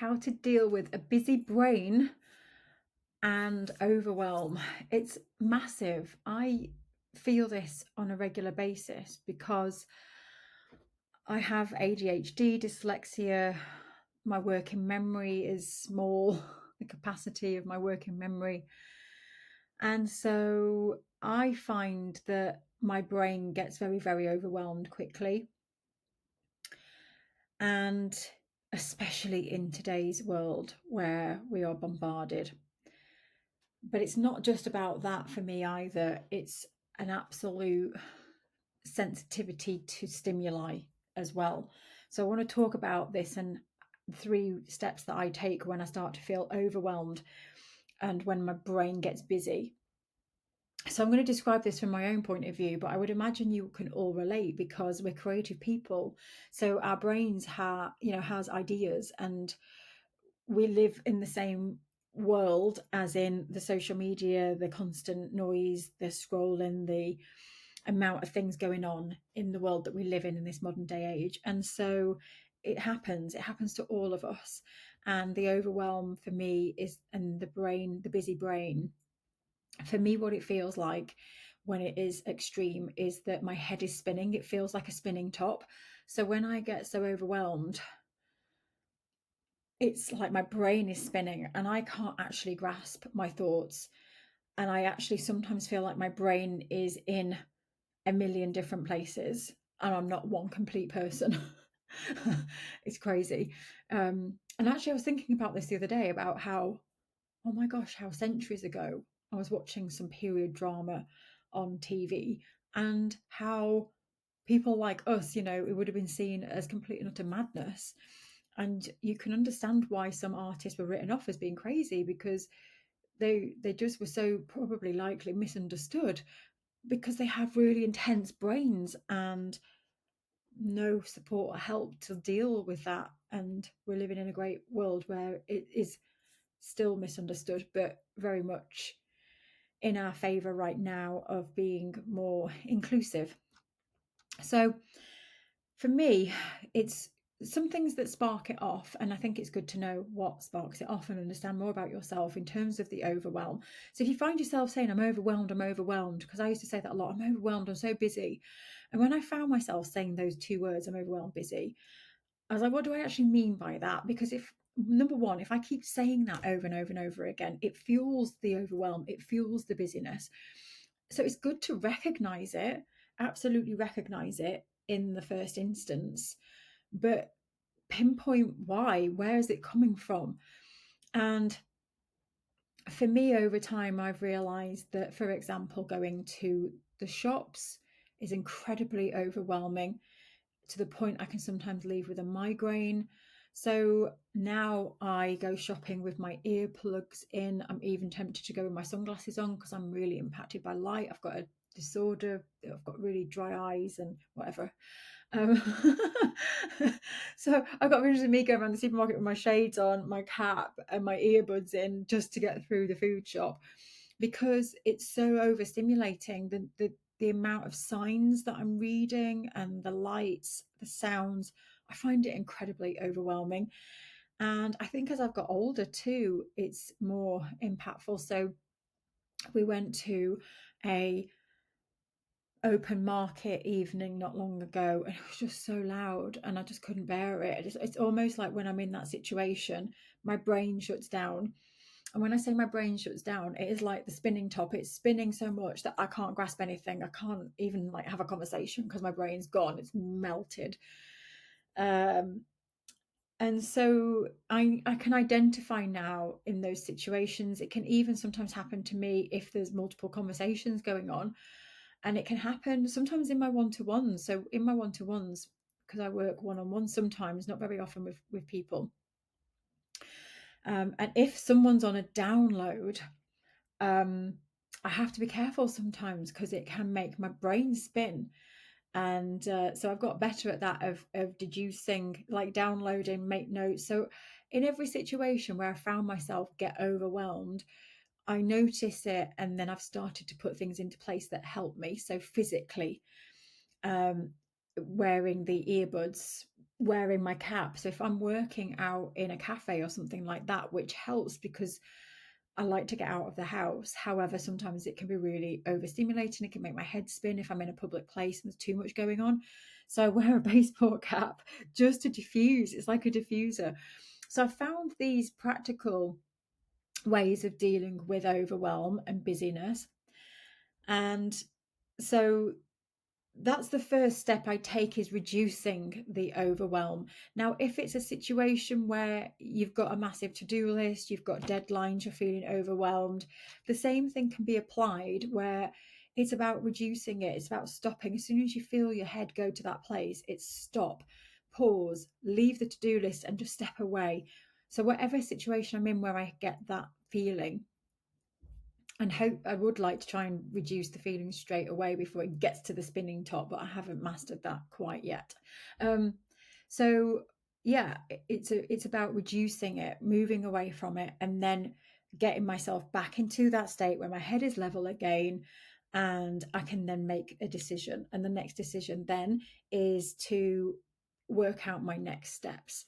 how to deal with a busy brain and overwhelm. It's massive. I feel this on a regular basis because I have ADHD, dyslexia. My working memory is small, the capacity of my working memory. And so I find that my brain gets very, very overwhelmed quickly. And especially in today's world where we are bombarded. But it's not just about that for me either. It's an absolute sensitivity to stimuli as well. So I want to talk about this and 3 steps that I take when I start to feel overwhelmed and when my brain gets busy. So I'm going to describe this from my own point of view, but I would imagine you can all relate because we're creative people. So our brains has ideas, and we live in the same world as in the social media, the constant noise, the scrolling, the amount of things going on in the world that we live in this modern day age. And so it happens to all of us. And the overwhelm for me is, and the busy brain, for me, what it feels like when it is extreme is that my head is spinning. It feels like a spinning top. So when I get so overwhelmed, it's like my brain is spinning and I can't actually grasp my thoughts. And I actually sometimes feel like my brain is in a million different places and I'm not one complete person. It's crazy. And actually, I was thinking about this the other day about how, oh my gosh, how centuries ago I was watching some period drama on TV and how people like us, it would have been seen as complete and utter madness. And you can understand why some artists were written off as being crazy because they just were so probably likely misunderstood because they have really intense brains and no support or help to deal with that. And we're living in a great world where it is still misunderstood, but very much in our favour right now of being more inclusive. So for me, it's some things that spark it off, and I think it's good to know what sparks it off and understand more about yourself in terms of the overwhelm. So if you find yourself saying I'm overwhelmed, because I used to say that a lot, I'm overwhelmed, I'm so busy. And when I found myself saying those 2 words, I'm overwhelmed, busy, I was like, what do I actually mean by that? Because if number one, if I keep saying that over and over and over again, it fuels the overwhelm, it fuels the busyness. So it's good to recognize it, absolutely recognize it in the first instance, but pinpoint why, where is it coming from? And for me, over time, I've realized that, for example, going to the shops is incredibly overwhelming to the point I can sometimes leave with a migraine. So now I go shopping with my earplugs in. I'm even tempted to go with my sunglasses on because I'm really impacted by light. I've got a disorder. I've got really dry eyes and whatever. Um, so I got visions of me going around the supermarket with my shades on, my cap, and my earbuds in just to get through the food shop because it's so overstimulating. The amount of signs that I'm reading and the lights, the sounds, I find it incredibly overwhelming. And I think as I've got older too, it's more impactful. So we went to a open market evening not long ago and it was just so loud and I just couldn't bear it. It's almost like when I'm in that situation, my brain shuts down. And when I say my brain shuts down, it is like the spinning top. It's spinning so much that I can't grasp anything. I can't even like have a conversation because my brain's gone. It's melted. And so I can identify now in those situations. It can even sometimes happen to me if there's multiple conversations going on. And it can happen sometimes in my one-to-ones. So in my one-to-ones, because I work one-on-one sometimes, not very often with people. And if someone's on a download, I have to be careful sometimes because it can make my brain spin. And so I've got better at that of deducing, like downloading, make notes. So in every situation where I found myself get overwhelmed, I notice it and then I've started to put things into place that help me. So physically, wearing the earbuds wearing my cap. So if I'm working out in a cafe or something like that, which helps because I like to get out of the house. However, sometimes it can be really overstimulating. It can make my head spin if I'm in a public place and there's too much going on. So I wear a baseball cap just to diffuse. It's like a diffuser. So I found these practical ways of dealing with overwhelm and busyness. And so that's the first step I take, is reducing the overwhelm. Now, if it's a situation where you've got a massive to-do list, you've got deadlines, you're feeling overwhelmed, the same thing can be applied where it's about reducing it. It's about stopping. As soon as you feel your head go to that place, it's stop, pause, leave the to-do list and just step away. So whatever situation I'm in where I get that feeling, and hope I would like to try and reduce the feeling straight away before it gets to the spinning top, but I haven't mastered that quite yet. Um, so yeah, it's about reducing it, moving away from it, and then getting myself back into that state where my head is level again, and I can then make a decision. And the next decision then is to work out my next steps,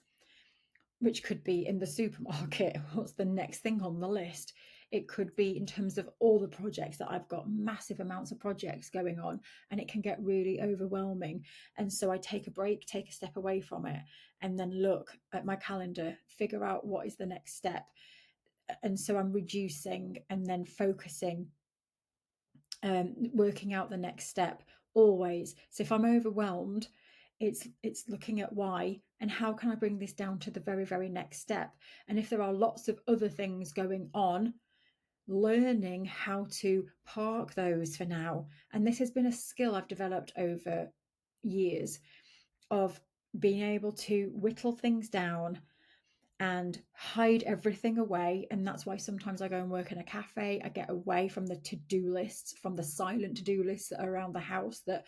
which could be in the supermarket. What's the next thing on the list? It could be in terms of all the projects that I've got, massive amounts of projects going on, and it can get really overwhelming. And so I take a break, take a step away from it, and then look at my calendar, figure out what is the next step. And so I'm reducing and then focusing, working out the next step always. So if I'm overwhelmed, it's looking at why and how can I bring this down to the very, very next step. And if there are lots of other things going on, learning how to park those for now. And this has been a skill I've developed over years, of being able to whittle things down and hide everything away. And that's why sometimes I go and work in a cafe. I get away from the to-do lists, from the silent to-do lists that are around the house, that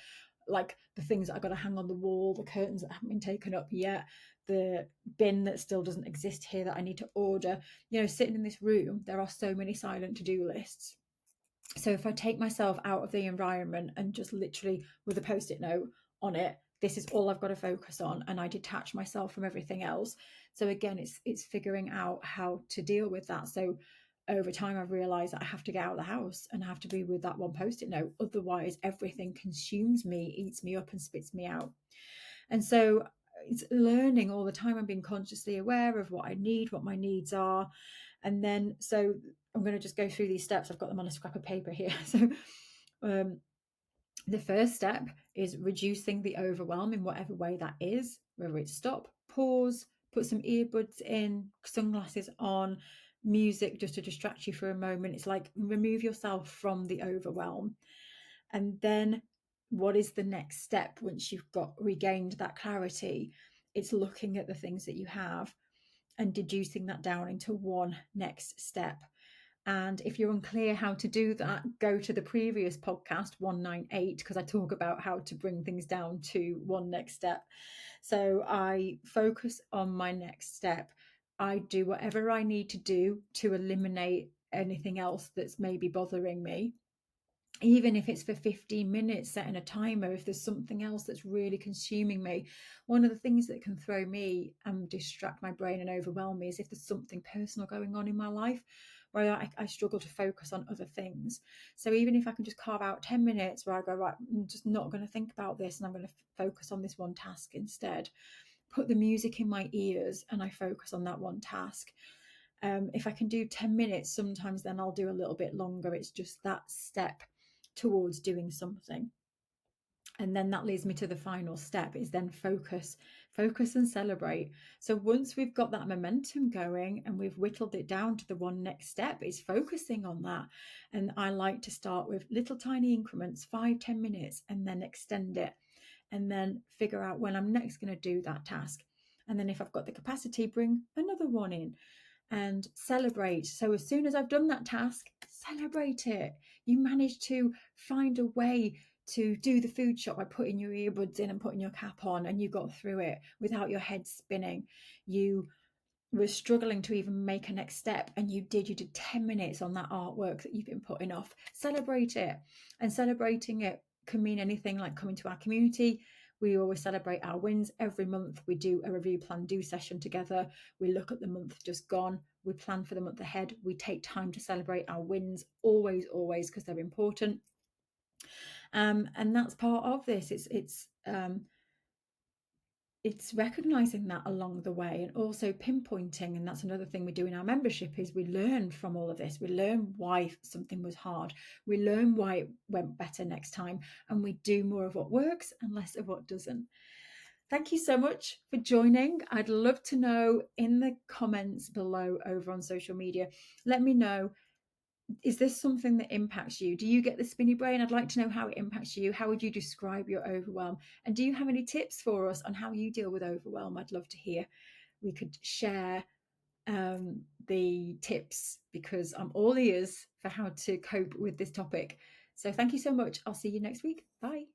like the things that I got to hang on the wall, the curtains that haven't been taken up yet, the bin that still doesn't exist here that I need to order. You know, sitting in this room, there are so many silent to-do lists. So if I take myself out of the environment and just literally with a post-it note on it, this is all I've got to focus on, and I detach myself from everything else. So again, it's figuring out how to deal with that. So over time I've realized that I have to get out of the house and I have to be with that one post-it note. Otherwise everything consumes me, eats me up and spits me out. And so it's learning all the time. I'm being consciously aware of what I need, what my needs are. And then, so I'm going to just go through these steps. I've got them on a scrap of paper here. So the first step is reducing the overwhelm in whatever way that is, whether it's stop, pause, put some earbuds in, sunglasses on, music just to distract you for a moment. It's like remove yourself from the overwhelm. And then what is the next step once you've got regained that clarity? It's looking at the things that you have and deducing that down into one next step. And if you're unclear how to do that, go to the previous podcast 198, because I talk about how to bring things down to one next step. So I focus on my next step. I do whatever I need to do to eliminate anything else that's maybe bothering me, even if it's for 15 minutes, setting a timer. If there's something else that's really consuming me, one of the things that can throw me and distract my brain and overwhelm me is if there's something personal going on in my life where I struggle to focus on other things. So even if I can just carve out 10 minutes where I go, right, I'm just not going to think about this and I'm going to focus on this one task instead, put the music in my ears and I focus on that one task. If I can do 10 minutes, sometimes then I'll do a little bit longer. It's just that step towards doing something. And then that leads me to the final step, is then focus and celebrate. So once we've got that momentum going and we've whittled it down to the one next step, is focusing on that. And I like to start with little tiny increments, 5-10 minutes, and then extend it, and then figure out when I'm next going to do that task. And then if I've got the capacity, bring another one in and celebrate. So as soon as I've done that task, celebrate it. You managed to find a way to do the food shop by putting your earbuds in and putting your cap on, and you got through it without your head spinning. You were struggling to even make a next step, and you did 10 minutes on that artwork that you've been putting off. Celebrate it. And celebrating it can mean anything, like coming to our community. We always celebrate our wins. Every month we do a review plan do session together. We look at the month just gone. We plan for the month ahead. We take time to celebrate our wins, always, because they're important. And that's part of this. It's recognizing that along the way, and also pinpointing. And that's another thing we do in our membership, is we learn from all of this. We learn why something was hard. We learn why it went better next time, and we do more of what works and less of what doesn't. Thank you so much for joining. I'd love to know in the comments below over on social media. Let me know, is this something that impacts you? Do you get the spinny brain? I'd like to know how it impacts you. How would you describe your overwhelm? And do you have any tips for us on how you deal with overwhelm? I'd love to hear. We could share the tips, because I'm all ears for how to cope with this topic. So thank you so much. I'll see you next week. Bye.